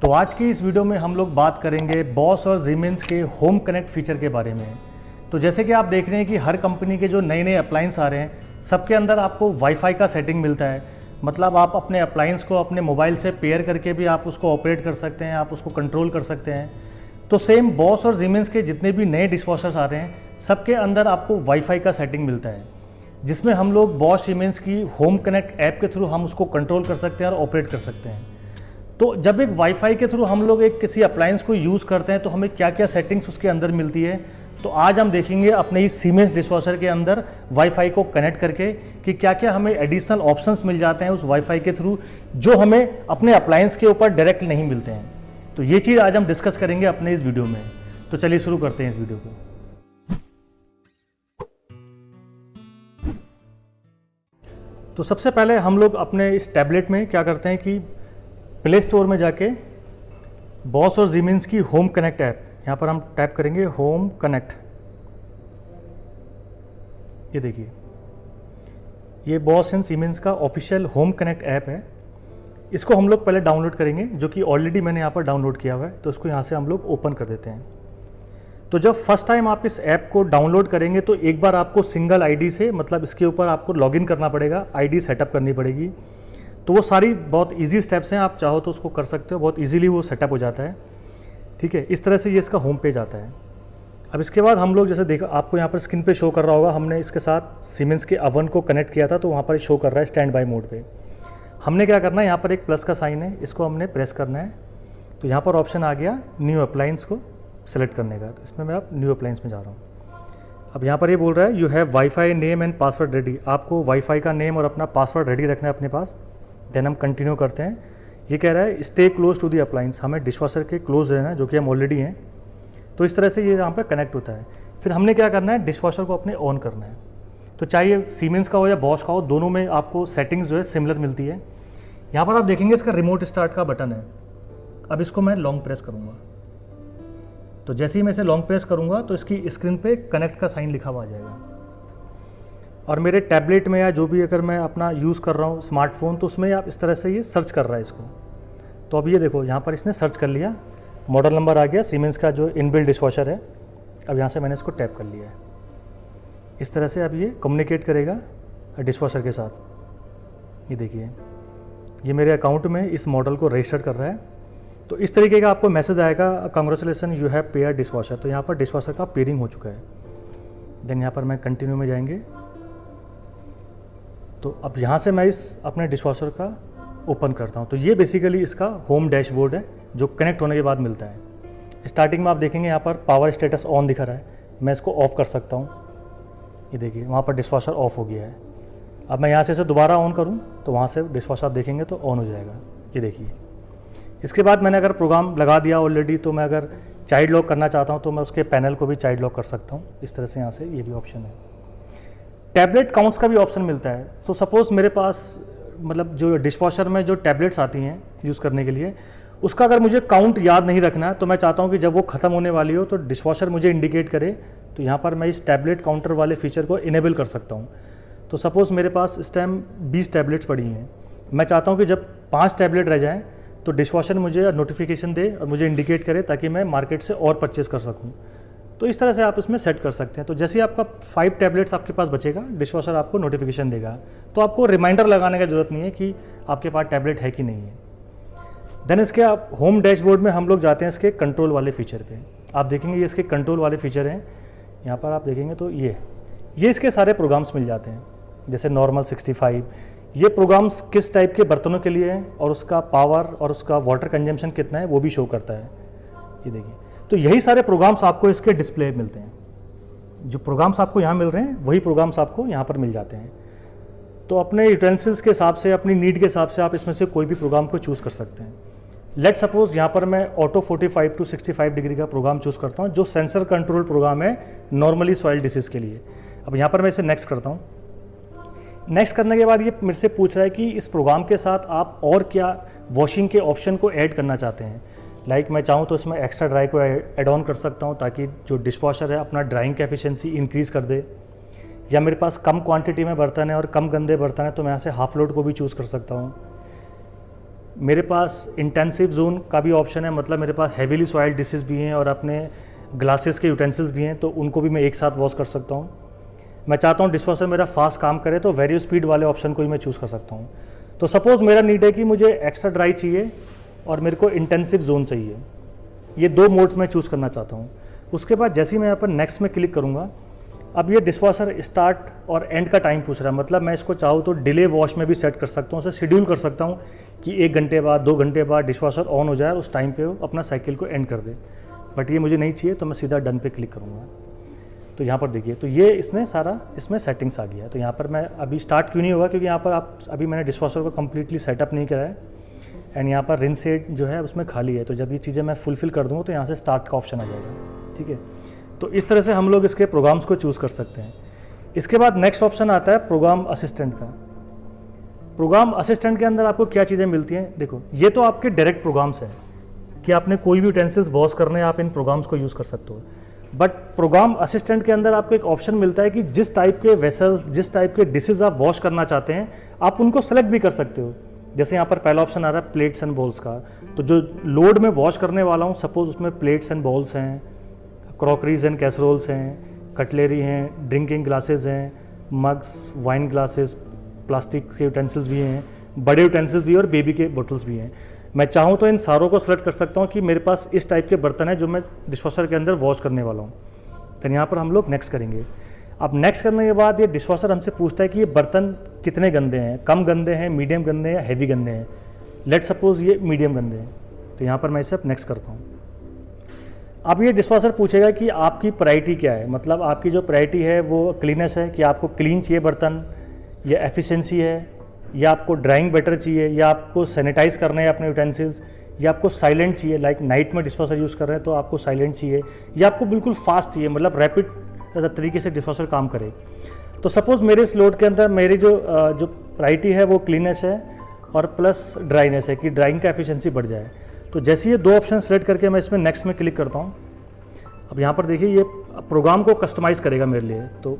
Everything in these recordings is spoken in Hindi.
तो आज की इस वीडियो में हम लोग बात करेंगे बॉश और सीमेंस के होम कनेक्ट फीचर के बारे में। तो जैसे कि आप देख रहे हैं कि हर कंपनी के जो नए नए अप्लायंस आ रहे हैं सबके अंदर आपको वाईफाई का सेटिंग मिलता है। मतलब आप अपने अप्लायंस को अपने मोबाइल से पेयर करके भी आप उसको ऑपरेट कर सकते हैं, आप उसको कंट्रोल कर सकते हैं। तो सेम बॉश और सीमेंस के जितने भी नए डिशवॉशर्स आ रहे हैं सबके अंदर आपको वाईफाई का सेटिंग मिलता है, जिसमें हम लोग बॉश सीमेंस की होम कनेक्ट ऐप के थ्रू हम उसको कंट्रोल कर सकते हैं और ऑपरेट कर सकते हैं। तो जब एक वाईफाई के थ्रू हम लोग एक किसी अप्लायंस को यूज़ करते हैं तो हमें क्या क्या सेटिंग्स उसके अंदर मिलती है, तो आज हम देखेंगे अपने इस सीमेंस डिशवॉशर के अंदर वाईफाई को कनेक्ट करके कि क्या क्या हमें एडिशनल ऑप्शंस मिल जाते हैं उस वाईफाई के थ्रू जो हमें अपने अप्लायंस के ऊपर डायरेक्ट नहीं मिलते हैं। तो ये चीज़ आज हम डिस्कस करेंगे अपने इस वीडियो में। तो चलिए शुरू करते हैं इस वीडियो को। तो सबसे पहले हम लोग अपने इस टैबलेट में क्या करते हैं कि प्ले स्टोर में जाके बॉश और सीमेंस की होम कनेक्ट ऐप, यहाँ पर हम टैप करेंगे होम कनेक्ट। ये देखिए, ये बॉश एंड सीमेंस का ऑफिशियल होम कनेक्ट ऐप है। इसको हम लोग पहले डाउनलोड करेंगे, जो कि ऑलरेडी मैंने यहाँ पर डाउनलोड किया हुआ है। तो इसको यहाँ से हम लोग ओपन कर देते हैं। तो जब फर्स्ट टाइम आप इस ऐप को डाउनलोड करेंगे तो एक बार आपको सिंगल आईडी से, मतलब इसके ऊपर आपको लॉगिन करना पड़ेगा, आईडी सेटअप करनी पड़ेगी। तो वो सारी बहुत इजी स्टेप्स हैं, आप चाहो तो उसको कर सकते हो, बहुत इजीली वो सेटअप हो जाता है। ठीक है, इस तरह से ये इसका होम पेज आता है। अब इसके बाद हम लोग जैसे देखो, आपको यहाँ पर स्क्रीन पे शो कर रहा होगा, हमने इसके साथ सीमेंस के अवन को कनेक्ट किया था तो वहाँ पर शो कर रहा है स्टैंड बाय मोड पे। हमने क्या करना है, यहाँ पर एक प्लस का साइन है, इसको हमने प्रेस करना है। तो यहाँ पर ऑप्शन आ गया न्यू अप्लायंस को सेलेक्ट करने का। तो इसमें मैं अब न्यू अप्लायंस में जा रहा हूँ। अब यहाँ पर ये बोल रहा है you have wifi name and password ready. आपको वाईफाई का नेम और अपना पासवर्ड रेडी रखना है अपने पास। देन हम कंटिन्यू करते हैं। ये कह रहा है stay close to the appliance, हमें डिशवॉशर के क्लोज रहना है, जो कि हम ऑलरेडी हैं। तो इस तरह से ये यहाँ पर कनेक्ट होता है। फिर हमने क्या करना है, डिशवॉशर को अपने ऑन करना है। तो चाहे सीमेंस का हो या बॉश का हो, दोनों में आपको सेटिंग्स जो है सिमिलर मिलती है। यहाँ पर आप देखेंगे इसका रिमोट स्टार्ट का बटन है। अब इसको मैं लॉन्ग प्रेस करूँगा, तो जैसे ही मैं इसे लॉन्ग प्रेस करूँगा तो इसकी स्क्रीन पे कनेक्ट का साइन लिखा हुआ आ जाएगा। और मेरे टैबलेट में या जो भी अगर मैं अपना यूज़ कर रहा हूँ स्मार्टफोन, तो उसमें आप इस तरह से ये सर्च कर रहा है इसको। तो अब ये देखो, यहाँ पर इसने सर्च कर लिया, मॉडल नंबर आ गया सीमेंस का जो इनबिल्ट डिशवॉशर है। अब यहाँ से मैंने इसको टैप कर लिया है। इस तरह से अब ये कम्युनिकेट करेगा डिशवॉशर के साथ। ये देखिए, ये मेरे अकाउंट में इस मॉडल को रजिस्टर कर रहा है। तो इस तरीके का आपको मैसेज आएगा, congratulation you have pair dishwasher. तो यहाँ पर डिशवॉशर का पेयरिंग हो चुका है। देन यहाँ पर मैं कंटिन्यू में जाएंगे। तो अब यहाँ से मैं इस अपने डिशवॉशर का ओपन करता हूँ। तो ये बेसिकली इसका होम डैशबोर्ड है जो कनेक्ट होने के बाद मिलता है। स्टार्टिंग में आप देखेंगे यहाँ पर पावर स्टेटस ऑन दिखा रहा है, मैं इसको ऑफ़ कर सकता हूँ। ये देखिए, वहाँ पर डिशवॉशर ऑफ हो गया है। अब मैं यहाँ से इसे दोबारा ऑन करूँ तो वहाँ से डिशवॉशर आप देखेंगे तो ऑन हो जाएगा। ये देखिए, इसके बाद मैंने अगर प्रोग्राम लगा दिया ऑलरेडी, तो मैं अगर चाइल्ड लॉक करना चाहता हूँ तो मैं उसके पैनल को भी चाइल्ड लॉक कर सकता हूँ। इस तरह से यहाँ से ये भी ऑप्शन है। टैबलेट काउंट्स का भी ऑप्शन मिलता है। तो सपोज़ मेरे पास, मतलब जो डिशवॉशर में जो टैबलेट्स आती हैं यूज़ करने के लिए, उसका अगर मुझे काउंट याद नहीं रखना है, तो मैं चाहता हूँ कि जब वो ख़त्म होने वाली हो तो डिशवॉशर मुझे इंडिकेट करे। तो यहाँ पर मैं इस टैबलेट काउंटर वाले फीचर को इनेबल कर सकता हूँ। तो सपोज़ मेरे पास इस टाइम 20 टैबलेट्स पड़ी हैं, मैं चाहता हूँ कि जब 5 टैबलेट रह जाएँ तो डिशवॉशर मुझे नोटिफिकेशन दे और मुझे इंडिकेट करे, ताकि मैं मार्केट से और परचेज़ कर सकूँ। तो इस तरह से आप इसमें सेट कर सकते हैं। तो जैसे ही आपका 5 टैबलेट्स आपके पास बचेगा, डिशवॉशर आपको नोटिफिकेशन देगा। तो आपको रिमाइंडर लगाने की ज़रूरत नहीं है कि आपके पास टैबलेट है कि नहीं है। देन इसके आप होम डैशबोर्ड में हम लोग जाते हैं इसके कंट्रोल वाले फीचर पे। आप देखेंगे ये इसके कंट्रोल वाले फीचर हैं। यहाँ पर आप देखेंगे तो ये इसके सारे प्रोग्राम्स मिल जाते हैं, जैसे नॉर्मल 65। ये प्रोग्राम्स किस टाइप के बर्तनों के लिए हैं और उसका पावर और उसका वाटर कंजम्पशन कितना है वो भी शो करता है। ये देखिए, तो यही सारे प्रोग्राम्स आपको इसके डिस्प्ले मिलते हैं। जो प्रोग्राम्स आपको यहाँ मिल रहे हैं वही प्रोग्राम्स आपको यहाँ पर मिल जाते हैं। तो अपने यूटेंसिल्स के हिसाब से, अपनी नीड के हिसाब से आप इसमें से कोई भी प्रोग्राम को चूज़ कर सकते हैं। लेट सपोज यहाँ पर मैं ऑटो 45 to 65 डिग्री का प्रोग्राम चूज़ करता हूँ, जो सेंसर कंट्रोल प्रोग्राम है नॉर्मली सॉइल डिसीज़ के लिए। अब यहाँ पर मैं इसे नेक्स्ट करता हूँ। नेक्स्ट करने के बाद ये मेरे से पूछ रहा है कि इस प्रोग्राम के साथ आप और क्या वॉशिंग के ऑप्शन को ऐड करना चाहते हैं। मैं चाहूँ तो इसमें एक्स्ट्रा ड्राई को ऐड ऑन कर सकता हूँ, ताकि जो डिशवॉशर है अपना ड्राइंग की एफिशिएंसी इंक्रीज़ कर दे। या मेरे पास कम क्वांटिटी में बर्तन है और कम गंदे बर्तन है, तो मैं यहाँ से हाफ लोड को भी चूज़ कर सकता हूँ। मेरे पास इंटेंसिव जोन का भी ऑप्शन है, मतलब मेरे पास हैवीली सॉइल्ड डिशेस भी हैं और अपने ग्लासेस के यूटेंसिल्स भी हैं, तो उनको भी मैं एक साथ वॉश कर सकता हूँ। मैं चाहता हूँ डिशवॉशर मेरा फास्ट काम करे, तो वेरियो स्पीड वाले ऑप्शन को ही मैं चूज़ कर सकता हूँ। तो सपोज़ मेरा नीड है कि मुझे एक्स्ट्रा ड्राई चाहिए और मेरे को इंटेंसिव जोन चाहिए, ये 2 मोड्स में चूज़ करना चाहता हूँ। उसके बाद जैसे ही मैं यहाँ पर नेक्स्ट में क्लिक करूँगा, अब ये डिशवॉशर स्टार्ट और एंड का टाइम पूछ रहा है, मतलब मैं इसको चाहूँ तो डिले वॉश में भी सेट कर सकता हूँ, उसे शेड्यूल कर सकता हूँ कि 1 घंटे बाद 2 घंटे बाद डिशवॉशर ऑन हो जाए, उस टाइम पे वो अपना साइकिल को एंड कर दे। बट ये मुझे नहीं चाहिए, तो मैं सीधा डन पे क्लिक करूँगा। तो यहाँ पर देखिए, तो ये इसमें सारा इसमें सेटिंग्स आ गया है। तो यहाँ पर मैं अभी स्टार्ट क्यों नहीं होगा, क्योंकि यहाँ पर आप अभी मैंने डिशवॉशर को कम्प्लीटली सेटअप नहीं करा है एंड यहाँ पर रिंस सेट जो है उसमें खाली है। तो जब ये चीज़ें मैं फुलफिल कर दूँगा तो यहाँ से स्टार्ट का ऑप्शन आ जाएगा, ठीक है। तो इस तरह से हम लोग इसके प्रोग्राम्स को चूज़ कर सकते हैं। इसके बाद नेक्स्ट ऑप्शन आता है प्रोग्राम असिस्टेंट का। प्रोग्राम असिस्टेंट के अंदर आपको क्या चीज़ें मिलती हैं, देखो ये तो आपके डायरेक्ट प्रोग्राम्स हैं कि आपने कोई भी यूटेंसिल्स वॉश करने आप इन प्रोग्राम्स को यूज़ कर सकते हो। बट प्रोग्राम असिस्टेंट के अंदर आपको एक ऑप्शन मिलता है कि जिस टाइप के वेसल्स, जिस टाइप के डिशेज आप वॉश करना चाहते हैं, आप उनको सेलेक्ट भी कर सकते हो। जैसे यहाँ पर पहला ऑप्शन आ रहा है प्लेट्स एंड बॉल्स का, तो जो लोड में वॉश करने वाला हूँ, सपोज उसमें प्लेट्स एंड बॉल्स हैं, क्रॉकरीज एंड कैसरोल्स हैं, कटलेरी हैं, ड्रिंकिंग ग्लासेस हैं, मग्स, वाइन ग्लासेस, प्लास्टिक के यूटेंसिल्स भी हैं, बड़े यूटेंसिल्स भी और बेबी के बोटल्स भी हैं। मैं चाहूँ तो इन सारों को सेलेक्ट कर सकता हूँ कि मेरे पास इस टाइप के बर्तन है जो मैं डिशवॉशर के अंदर वॉश करने वाला हूँ। तो यहाँ पर हम लोग नेक्स्ट करेंगे। अब नेक्स्ट करने के बाद ये डिशवॉशर हमसे पूछता है कि ये बर्तन कितने गंदे हैं, कम गंदे हैं, मीडियम गंदे हैं या हैवी गंदे हैं। लेट सपोज ये मीडियम गंदे हैं, तो यहाँ पर मैं इसे अब नेक्स्ट करता हूँ। अब ये डिशवॉशर पूछेगा कि आपकी प्रायोरिटी क्या है, मतलब आपकी जो प्रायोरिटी है वो क्लीनेस है, कि आपको क्लीन चाहिए बर्तन, या एफिशिएंसी है, या आपको ड्राइंग बेटर चाहिए, या आपको सैनिटाइज करना है अपने यूटेंसिल्स, या आपको साइलेंट चाहिए, लाइक नाइट में डिशवॉशर यूज़ कर रहे हैं तो आपको साइलेंट चाहिए, या आपको बिल्कुल फास्ट चाहिए, मतलब रैपिड तरीके से डिशवॉशर काम करे। तो सपोज़ मेरे इस लोड के अंदर मेरी जो प्रायोरिटी है वो क्लीनेस है और प्लस ड्राइनेस है, कि ड्राइंग का एफिशिएंसी बढ़ जाए। तो जैसे ये 2 ऑप्शन सेलेक्ट करके मैं इसमें नेक्स्ट में क्लिक करता हूँ। अब यहाँ पर देखिए ये प्रोग्राम को कस्टमाइज़ करेगा मेरे लिए। तो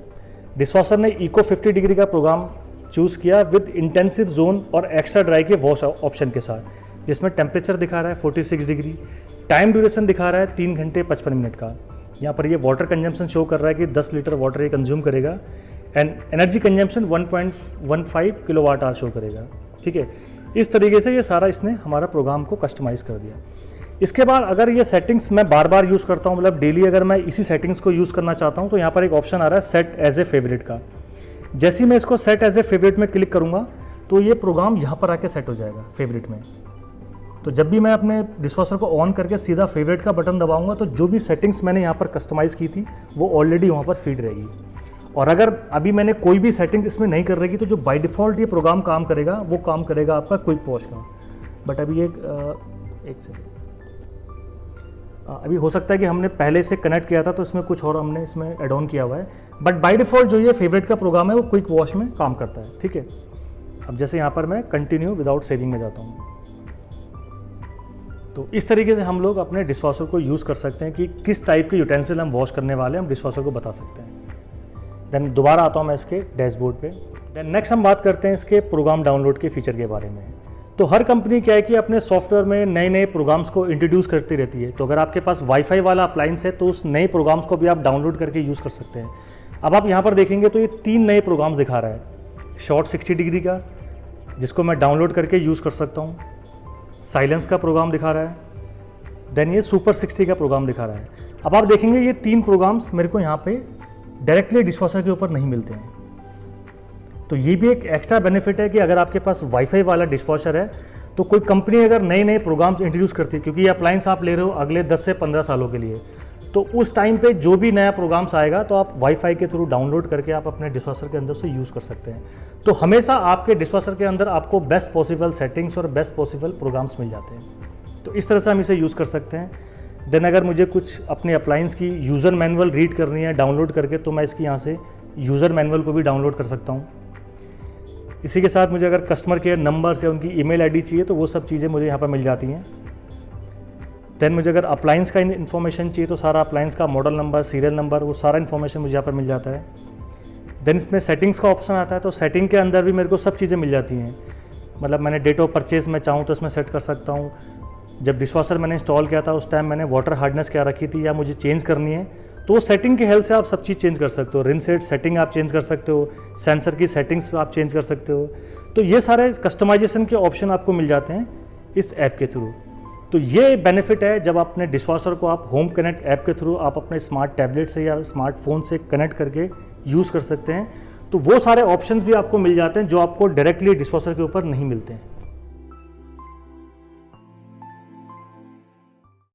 डिशवॉशर ने इको 50 डिग्री का प्रोग्राम चूज़ किया विद इंटेंसिव जोन और एक्स्ट्रा ड्राई के वॉश ऑप्शन के साथ, जिसमें टेम्परेचर दिखा रहा है 46 डिग्री, टाइम ड्यूरेशन दिखा रहा है 3 घंटे 55 मिनट का। यहाँ पर ये वाटर कंजम्पशन शो कर रहा है कि 10 लीटर वाटर ये कंज्यूम करेगा and energy consumption 1.15 kilowatt hour show करेगा, ठीक है। इस तरीके से ये सारा इसने हमारा प्रोग्राम को कस्टमाइज़ कर दिया। इसके बाद अगर ये सेटिंग्स मैं बार बार यूज़ करता हूँ, मतलब डेली अगर मैं इसी सेटिंग्स को यूज़ करना चाहता हूँ, तो यहाँ पर एक ऑप्शन आ रहा है सेट एज ए फेवरेट का। जैसे ही मैं इसको सेट एज ए फेवरेट में क्लिक करूँगा तो ये प्रोग्राम यहाँ पर आके सेट हो जाएगा फेवरेट में। तो जब भी मैं अपने डिशवॉशर को ऑन करके सीधा फेवरेट का बटन दबाऊंगा तो जो भी सेटिंग्स मैंने यहाँ पर कस्टमाइज़ की थी वो ऑलरेडी वहाँ पर फीड रहेगी। और अगर अभी मैंने कोई भी सेटिंग इसमें नहीं कर रहेगी तो जो बाय डिफ़ॉल्ट ये प्रोग्राम काम करेगा वो काम करेगा आपका क्विक वॉश का। बट अभी एक सेकेंड, अभी हो सकता है कि हमने पहले से कनेक्ट किया था तो इसमें कुछ और हमने इसमें एड ऑन किया हुआ है, बट बाय डिफ़ॉल्ट जो ये फेवरेट का प्रोग्राम है वो क्विक वॉश में काम करता है, ठीक है। अब जैसे यहाँ पर मैं कंटिन्यू विदाउट सेविंग में जाता हूँ, तो इस तरीके से हम लोग अपने डिशवॉशर को यूज़ कर सकते हैं कि किस टाइप के यूटेंसिल हम वॉश करने वाले हैं, हम डिशवॉशर को बता सकते हैं। देन दोबारा आता हूँ मैं इसके डैशबोर्ड पे। देन नेक्स्ट हम बात करते हैं इसके प्रोग्राम डाउनलोड के फीचर के बारे में। तो हर कंपनी क्या है कि अपने सॉफ्टवेयर में नए नए प्रोग्राम्स को इंट्रोड्यूस करती रहती है। तो अगर आपके पास वाईफाई वाला अप्लायंस है तो उस नए प्रोग्राम्स को भी आप डाउनलोड करके यूज़ कर सकते हैं। अब आप यहाँ पर देखेंगे तो ये 3 नए प्रोग्राम्स दिखा रहा है। शॉर्ट 60 डिग्री का, जिसको मैं डाउनलोड करके यूज़ कर सकता हूँ, साइलेंस का प्रोग्राम दिखा रहा है, देन ये सुपर 60 का प्रोग्राम दिखा रहा है। अब आप देखेंगे ये 3 प्रोग्राम्स मेरे को यहाँ पे डायरेक्टली डिशवॉशर के ऊपर नहीं मिलते हैं। तो ये भी एक एक्स्ट्रा बेनिफिट है कि अगर आपके पास वाईफाई वाला डिशवॉशर है तो कोई कंपनी अगर नए नए प्रोग्राम्स इंट्रोड्यूस करती है, क्योंकि ये अप्लायंस आप ले रहे हो अगले 10 से 15 सालों के लिए, तो उस टाइम पे जो भी नया प्रोग्राम्स आएगा तो आप वाईफाई के थ्रू डाउनलोड करके आप अपने डिशवॉशर के अंदर से यूज़ कर सकते हैं। तो हमेशा आपके डिशवॉशर के अंदर आपको बेस्ट पॉसिबल सेटिंग्स और बेस्ट पॉसिबल प्रोग्राम्स मिल जाते हैं। तो इस तरह से हम इसे यूज़ कर सकते हैं। देन अगर मुझे कुछ अपने अप्लायंस की यूज़र मैनुअल रीड करनी है डाउनलोड करके, तो मैं इसकी यहाँ से यूज़र मैनुअल को भी डाउनलोड कर सकता हूँ। इसी के साथ मुझे अगर कस्टमर केयर नंबर्स या उनकी ईमेल आईडी चाहिए तो वो सब चीज़ें मुझे यहाँ पर मिल जाती हैं। देन मुझे अगर अप्लायंस का इन्फॉर्मेशन चाहिए तो सारा अप्लायंस का मॉडल नंबर, सीरियल नंबर, वो सारा इन्फॉर्मेशन मुझे यहाँ पर मिल जाता है। देन इसमें सेटिंग्स का ऑप्शन आता है, तो सेटिंग के अंदर भी मेरे को सब चीज़ें मिल जाती हैं। मतलब मैंने डेट ऑफ परचेज मैं चाहूँ तो इसमें सेट कर सकता हूँ। जब डिशवॉशर मैंने इंस्टॉल किया था उस टाइम मैंने वाटर हार्डनेस क्या रखी थी या मुझे चेंज करनी है, तो सेटिंग की हेल्प से आप सब चीज़ चेंज कर सकते हो। रिंस रेट सेटिंग आप चेंज कर सकते हो, सेंसर की सेटिंग्स आप चेंज कर सकते हो। तो ये सारे कस्टमाइजेशन के ऑप्शन आपको मिल जाते हैं इस ऐप के थ्रू। तो ये बेनिफिट है जब अपने डिशवॉशर को आप होम कनेक्ट ऐप के थ्रू आप अपने स्मार्ट टैबलेट से या स्मार्टफोन से कनेक्ट करके यूज़ कर सकते हैं। तो वो सारे ऑप्शंस भी आपको मिल जाते हैं जो आपको डायरेक्टली डिशवॉशर के ऊपर नहीं मिलते हैं।